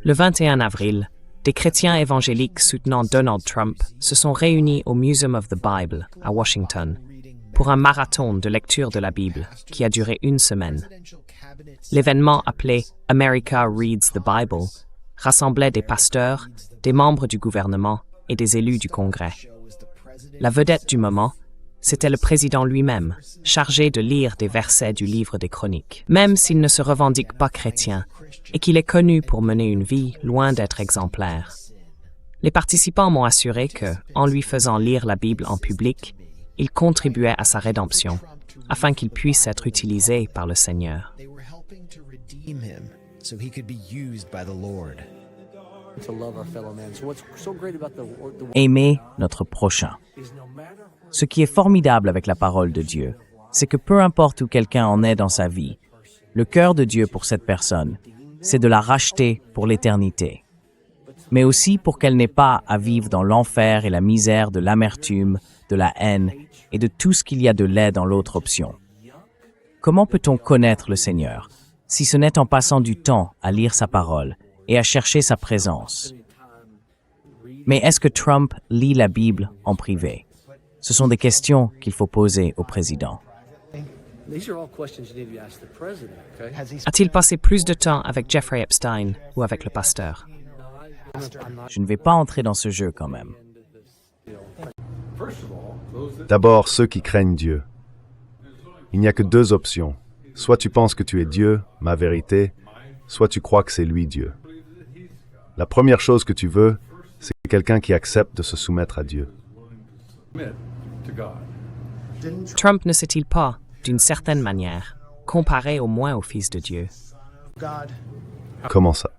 Le 21 avril, des chrétiens évangéliques soutenant Donald Trump se sont réunis au Museum of the Bible à Washington pour un marathon de lecture de la Bible qui a duré une semaine. L'événement appelé America Reads the Bible rassemblait des pasteurs, des membres du gouvernement et des élus du Congrès. La vedette du moment, c'était le président lui-même, chargé de lire des versets du livre des Chroniques. Même s'il ne se revendique pas chrétien et qu'il est connu pour mener une vie loin d'être exemplaire. Les participants m'ont assuré que, en lui faisant lire la Bible en public, il contribuait à sa rédemption, afin qu'il puisse être utilisé par le Seigneur. Aimer notre prochain. Ce qui est formidable avec la parole de Dieu, c'est que peu importe où quelqu'un en est dans sa vie, le cœur de Dieu pour cette personne, c'est de la racheter pour l'éternité, mais aussi pour qu'elle n'ait pas à vivre dans l'enfer et la misère de l'amertume, de la haine et de tout ce qu'il y a de laid dans l'autre option. Comment peut-on connaître le Seigneur, si ce n'est en passant du temps à lire sa parole et à chercher sa présence? Mais est-ce que Trump lit la Bible en privé? Ce sont des questions qu'il faut poser au président. A-t-il passé plus de temps avec Jeffrey Epstein ou avec le pasteur? Je ne vais pas entrer dans ce jeu quand même. D'abord, ceux qui craignent Dieu. Il n'y a que deux options. Soit tu penses que tu es Dieu, ma vérité, soit tu crois que c'est lui Dieu. La première chose que tu veux, c'est quelqu'un qui accepte de se soumettre à Dieu. Trump ne s'est-il pas, d'une certaine manière, comparé au moins au Fils de Dieu? Comment ça?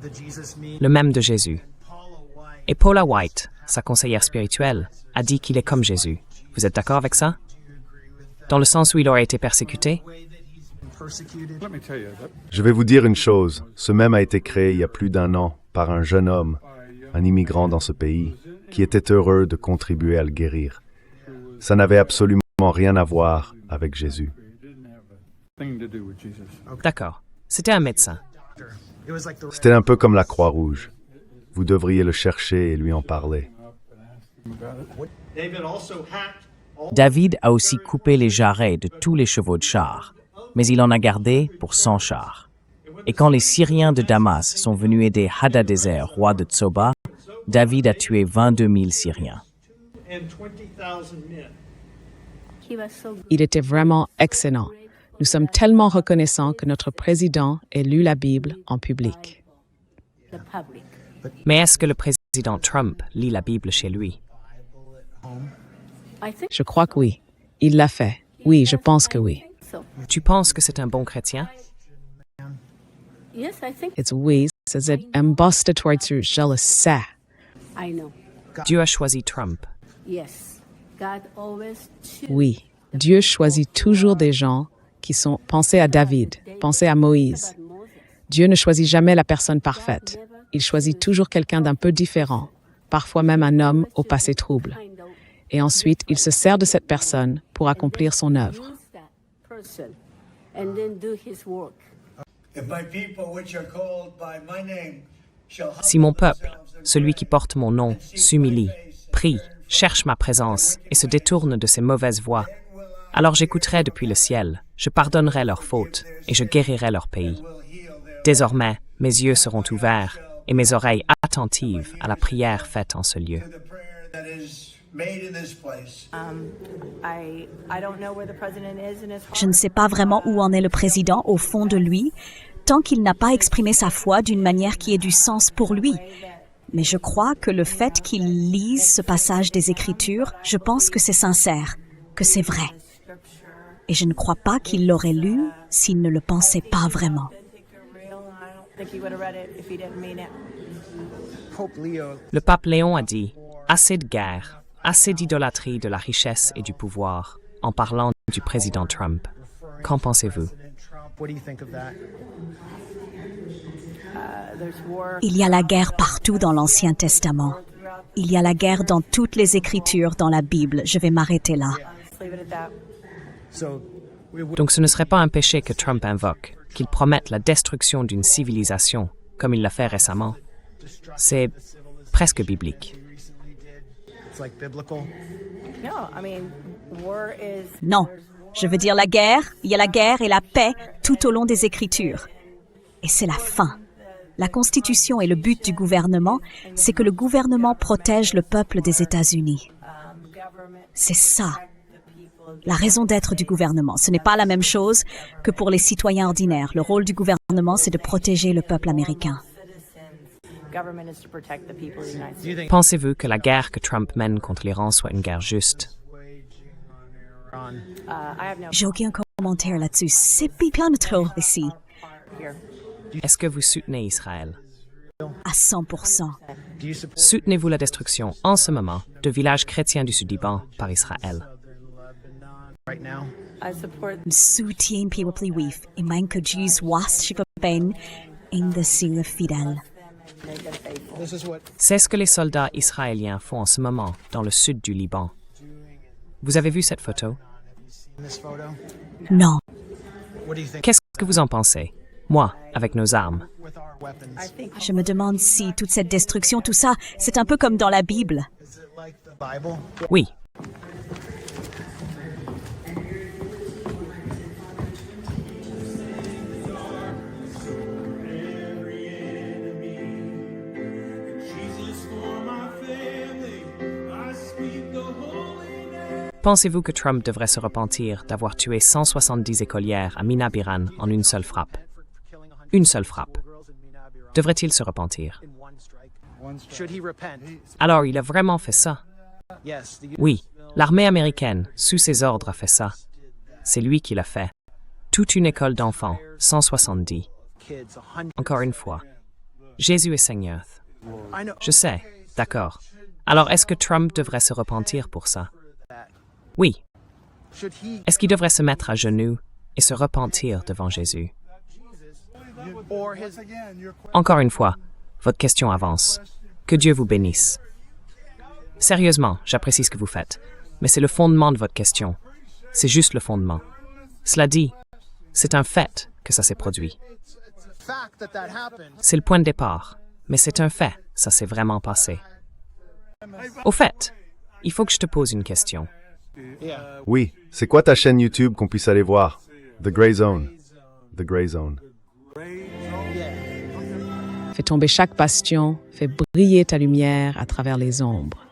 Le même de Jésus. Et Paula White, sa conseillère spirituelle, a dit qu'il est comme Jésus. Vous êtes d'accord avec ça? Dans le sens où il aurait été persécuté? Je vais vous dire une chose. Ce même a été créé il y a plus d'1 an par un jeune homme, un immigrant dans ce pays, qui était heureux de contribuer à le guérir. Ça n'avait absolument rien à voir avec Jésus. D'accord. C'était un médecin. C'était un peu comme la Croix-Rouge. Vous devriez le chercher et lui en parler. David a aussi coupé les jarrets de tous les chevaux de char, mais il en a gardé pour 100 chars. Et quand les Syriens de Damas sont venus aider Hadadezer, roi de Tsoba, David a tué 22 000 Syriens. Il était vraiment excellent. Nous sommes tellement reconnaissants que notre président ait lu la Bible en public. Mais est-ce que le président Trump lit la Bible chez lui? Je crois que oui. Il l'a fait. Oui, je pense que oui. Tu penses que c'est un bon chrétien? It's oui, c'est ambassadeur, je le sais. Dieu a choisi Trump. Oui, Dieu choisit toujours des gens qui sont pensés à David, pensés à Moïse. Dieu ne choisit jamais la personne parfaite. Il choisit toujours quelqu'un d'un peu différent, parfois même un homme au passé trouble. Et ensuite, il se sert de cette personne pour accomplir son œuvre. Si mon peuple, celui qui porte mon nom, s'humilie, prie, cherche ma présence et se détourne de ses mauvaises voies, alors j'écouterai depuis le ciel, je pardonnerai leurs fautes et je guérirai leur pays. Désormais, mes yeux seront ouverts et mes oreilles attentives à la prière faite en ce lieu. Je ne sais pas vraiment où en est le président au fond de lui, tant qu'il n'a pas exprimé sa foi d'une manière qui ait du sens pour lui. Mais je crois que le fait qu'il lise ce passage des Écritures, je pense que c'est sincère, que c'est vrai. Et je ne crois pas qu'il l'aurait lu s'il ne le pensait pas vraiment. Le pape Léon a dit « Assez de guerre, assez d'idolâtrie de la richesse et du pouvoir » en parlant du président Trump. Qu'en pensez-vous? Il y a la guerre partout dans l'Ancien Testament. Il y a la guerre dans toutes les Écritures dans la Bible. Je vais m'arrêter là. Donc ce ne serait pas un péché que Trump invoque, qu'il promette la destruction d'une civilisation, comme il l'a fait récemment, c'est presque biblique. Non, je veux dire la guerre, il y a la guerre et la paix tout au long des Écritures. Et c'est la fin. La Constitution et le but du gouvernement, c'est que le gouvernement protège le peuple des États-Unis. C'est ça, la raison d'être du gouvernement. Ce n'est pas la même chose que pour les citoyens ordinaires. Le rôle du gouvernement, c'est de protéger le peuple américain. Pensez-vous que la guerre que Trump mène contre l'Iran soit une guerre juste? J'ai aucun commentaire là-dessus. C'est bien trop ici. Est-ce que vous soutenez Israël? À 100%. Soutenez-vous la destruction, en ce moment, de villages chrétiens du Sud-Liban par Israël? Soutien people wif, et même que Dieu was ben in the seal fidèle. C'est ce que les soldats israéliens font en ce moment dans le sud du Liban. Vous avez vu cette photo? Non. Qu'est-ce que vous en pensez? Moi, avec nos armes. Je me demande si toute cette destruction, tout ça, c'est un peu comme dans la Bible. Oui. Pensez-vous que Trump devrait se repentir d'avoir tué 170 écolières à Mina Biran en une seule frappe? Une seule frappe. Devrait-il se repentir? Alors, il a vraiment fait ça? Oui, l'armée américaine, sous ses ordres, a fait ça. C'est lui qui l'a fait. Toute une école d'enfants, 170. Encore une fois, Jésus est Seigneur. Je sais, d'accord. Alors, est-ce que Trump devrait se repentir pour ça? Oui. Est-ce qu'il devrait se mettre à genoux et se repentir devant Jésus? Encore une fois, votre question avance. Que Dieu vous bénisse. Sérieusement, j'apprécie ce que vous faites, mais c'est le fondement de votre question. C'est juste le fondement. Cela dit, c'est un fait que ça s'est produit. C'est le point de départ, mais c'est un fait, ça s'est vraiment passé. Au fait, il faut que je te pose une question. Oui, c'est quoi ta chaîne YouTube qu'on puisse aller voir? The Grey Zone. The Grey Zone. Fais tomber chaque bastion, fais briller ta lumière à travers les ombres.